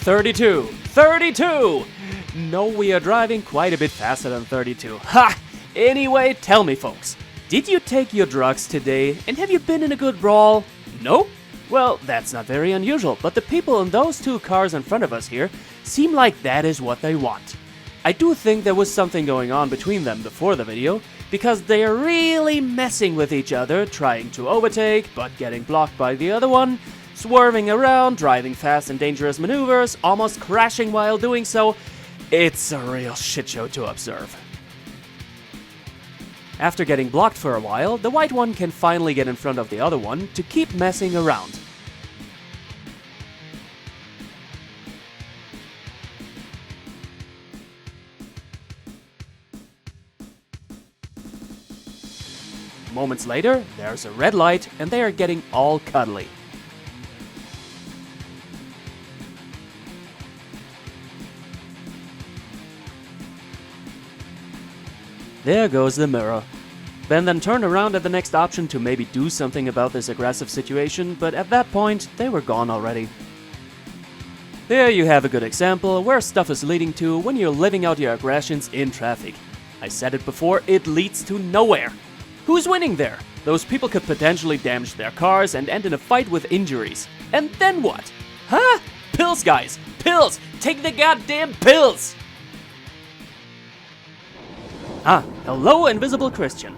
32! 32! No, we are driving quite a bit faster than 32. Ha! Anyway, tell me folks, did you take your drugs today and have you been in a good brawl? No? Well, that's not very unusual, but the people in those two cars in front of us here seem like that is what they want. I do think there was something going on between them before the video, because they are really messing with each other, trying to overtake, but getting blocked by the other one, swerving around, driving fast and dangerous maneuvers, almost crashing while doing so. It's a real shit show to observe. After getting blocked for a while, the white one can finally get in front of the other one to keep messing around. Moments later, there's a red light and they are getting all cuddly. There goes the mirror. Ben then turned around at the next option to maybe do something about this aggressive situation, but at that point, they were gone already. There you have a good example where stuff is leading to when you're living out your aggressions in traffic. I said it before, it leads to nowhere. Who's winning there? Those people could potentially damage their cars and end in a fight with injuries. And then what? Huh? Pills, guys! Pills! Take the goddamn pills! Ah, hello, Invisible Christian.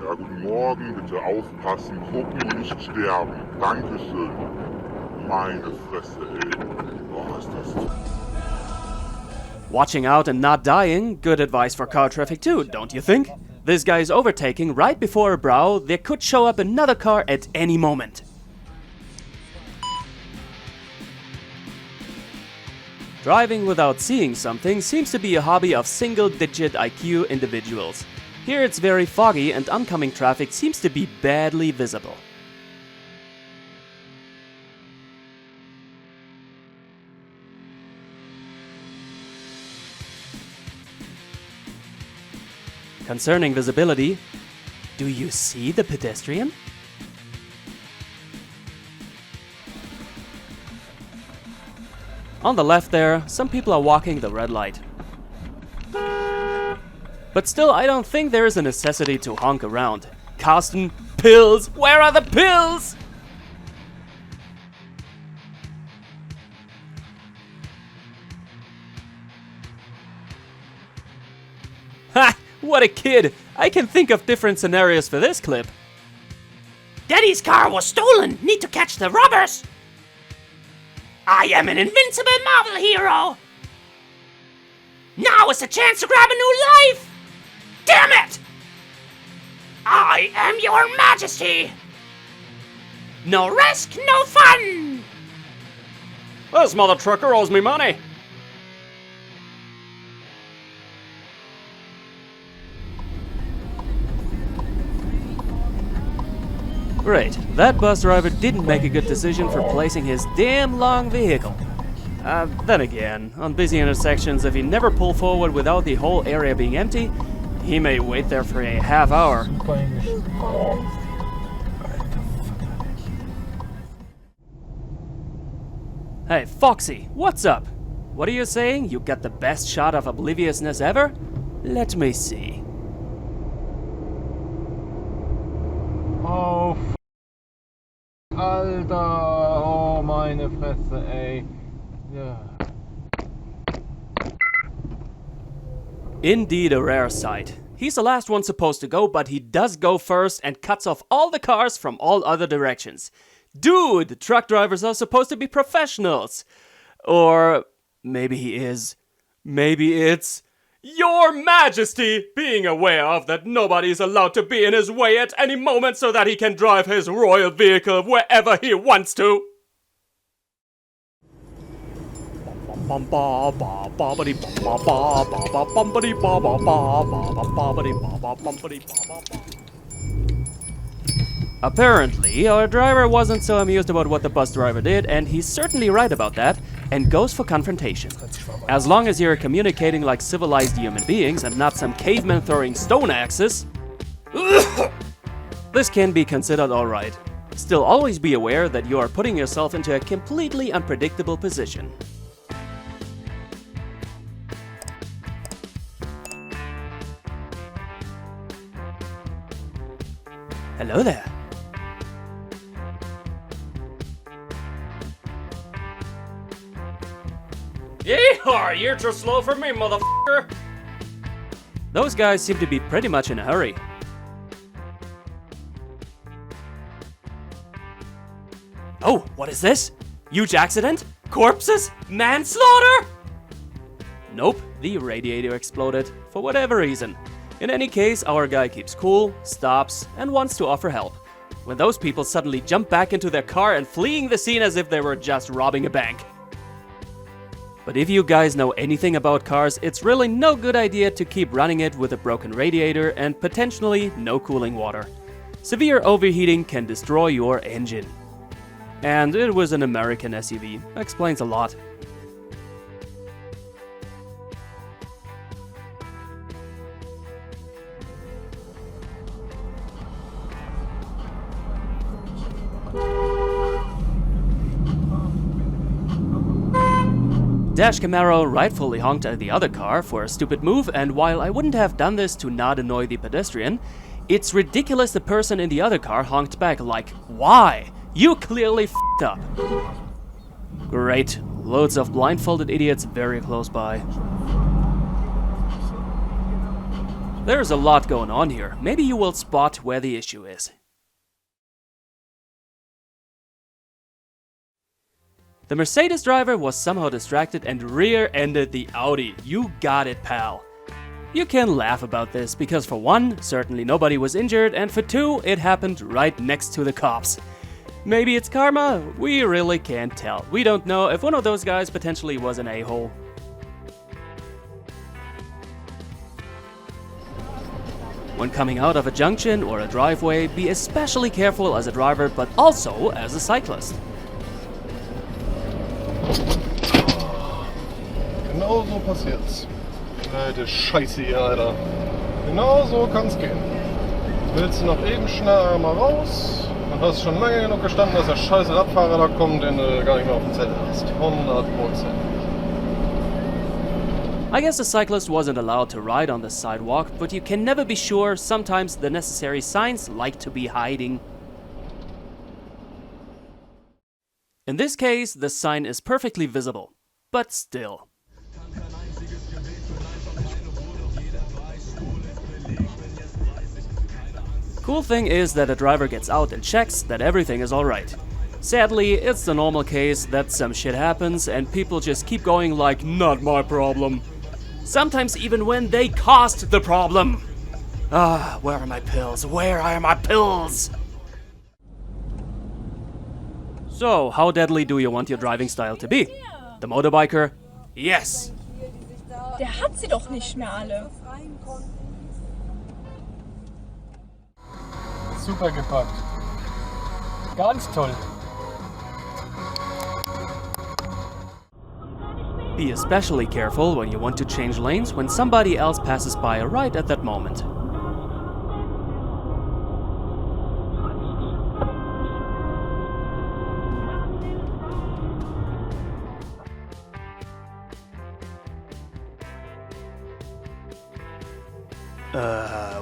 Ja, guten Morgen, bitte aufpassen, gucken und nicht sterben. Dankeschön. Meine Fresse, ey. Oh, ist das... Watching out and not dying, good advice for car traffic too, don't you think? This guy is overtaking right before a brow, there could show up another car at any moment. Driving without seeing something seems to be a hobby of single-digit IQ individuals. Here it's very foggy and oncoming traffic seems to be badly visible. Concerning visibility, do you see the pedestrian? On the left there, some people are walking the red light. But still, I don't think there is a necessity to honk around. Carsten, pills! Where are the pills? Ha! What a kid! I can think of different scenarios for this clip. Daddy's car was stolen! Need to catch the robbers! I am an invincible Marvel hero! Now is the chance to grab a new life! Damn it! I am your majesty! No risk, no fun! This mother trucker owes me money! Great, that bus driver didn't make a good decision for placing his damn long vehicle. Then again, on busy intersections, if he never pull forward without the whole area being empty, he may wait there for a half hour. Hey, Foxy, what's up? What are you saying? You got the best shot of obliviousness ever? Let me see. Oh, Alter, oh meine Fresse, ey. Ja. Indeed a rare sight. He's the last one supposed to go, but he does go first and cuts off all the cars from all other directions. Dude, truck drivers are supposed to be professionals. Or maybe he is. Maybe it's Your Majesty being aware of that nobody is allowed to be in his way at any moment so that he can drive his royal vehicle wherever he wants to. Apparently, our driver wasn't so amused about what the bus driver did, and he's certainly right about that, and goes for confrontation. As long as you're communicating like civilized human beings and not some caveman throwing stone axes, this can be considered alright. Still, always be aware that you are putting yourself into a completely unpredictable position. Hello there. Yeehaw, you're too slow for me, motherfucker! Those guys seem to be pretty much in a hurry. Oh, what is this? Huge accident? Corpses? Manslaughter? Nope, the radiator exploded, for whatever reason. In any case, our guy keeps cool, stops, and wants to offer help. When those people suddenly jump back into their car and fleeing the scene as if they were just robbing a bank. But if you guys know anything about cars, it's really no good idea to keep running it with a broken radiator and potentially no cooling water. Severe overheating can destroy your engine. And it was an American SUV. Explains a lot. Dashcam rightfully honked at the other car for a stupid move, and while I wouldn't have done this to not annoy the pedestrian, it's ridiculous the person in the other car honked back like, why? You clearly f***ed up. Great. Loads of blindfolded idiots very close by. There's a lot going on here. Maybe you will spot where the issue is. The Mercedes driver was somehow distracted and rear-ended the Audi. You got it, pal. You can laugh about this because for one, certainly nobody was injured, and for two, it happened right next to the cops. Maybe it's karma? We really can't tell. We don't know if one of those guys potentially was an a-hole. When coming out of a junction or a driveway, be especially careful as a driver, but also as a cyclist. Genau so passiert's. Alte Scheiße hier, Alter. Genau so kann's gehen. Willst du noch eben schnell mal raus? Dann hast du schon lange genug gestanden, dass der scheiß Radfahrer da kommt, den du gar nicht mehr auf dem Zettel hast. 100%. I guess the cyclist wasn't allowed to ride on the sidewalk, but you can never be sure. Sometimes the necessary signs like to be hiding. In this case, the sign is perfectly visible, but still. Cool thing is that the driver gets out and checks that everything is alright. Sadly, it's the normal case that some shit happens and people just keep going like, not my problem. Sometimes even when they caused the problem. Ah, where are my pills? Where are my pills? So, how deadly do you want your driving style to be? The motorbiker? Yes! Der hat sie doch nicht mehr alle. Super gepackt. Ganz toll. Be especially careful when you want to change lanes when somebody else passes by right at that moment.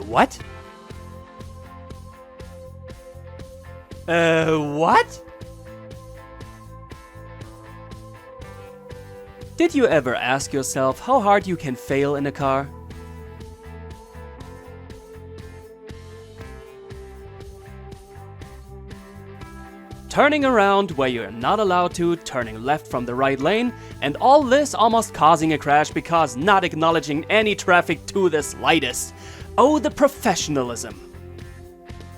What? What? Did you ever ask yourself how hard you can fail in a car? Turning around where you're not allowed to, turning left from the right lane, and all this almost causing a crash because not acknowledging any traffic to the slightest. Oh, the professionalism.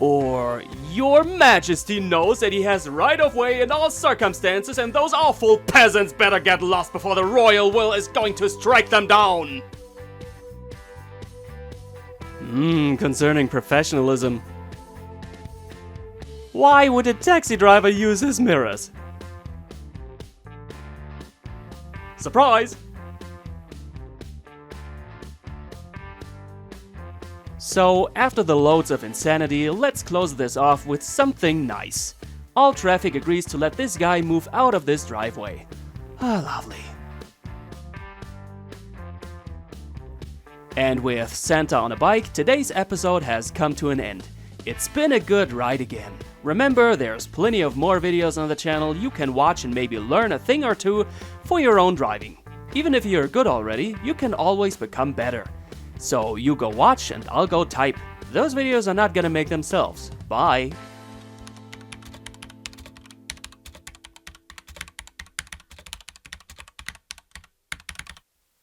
Or, Your Majesty knows that he has right of way in all circumstances and those awful peasants better get lost before the royal will is going to strike them down. Concerning professionalism. Why would a taxi driver use his mirrors? Surprise! So, after the loads of insanity, let's close this off with something nice. All traffic agrees to let this guy move out of this driveway. Ah, lovely. And with Santa on a bike, today's episode has come to an end. It's been a good ride again. Remember, there's plenty of more videos on the channel you can watch and maybe learn a thing or two for your own driving. Even if you're good already, you can always become better. So you go watch and I'll go type. Those videos are not gonna make themselves. Bye.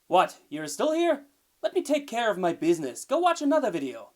What? You're still here? Let me take care of my business. Go watch another video.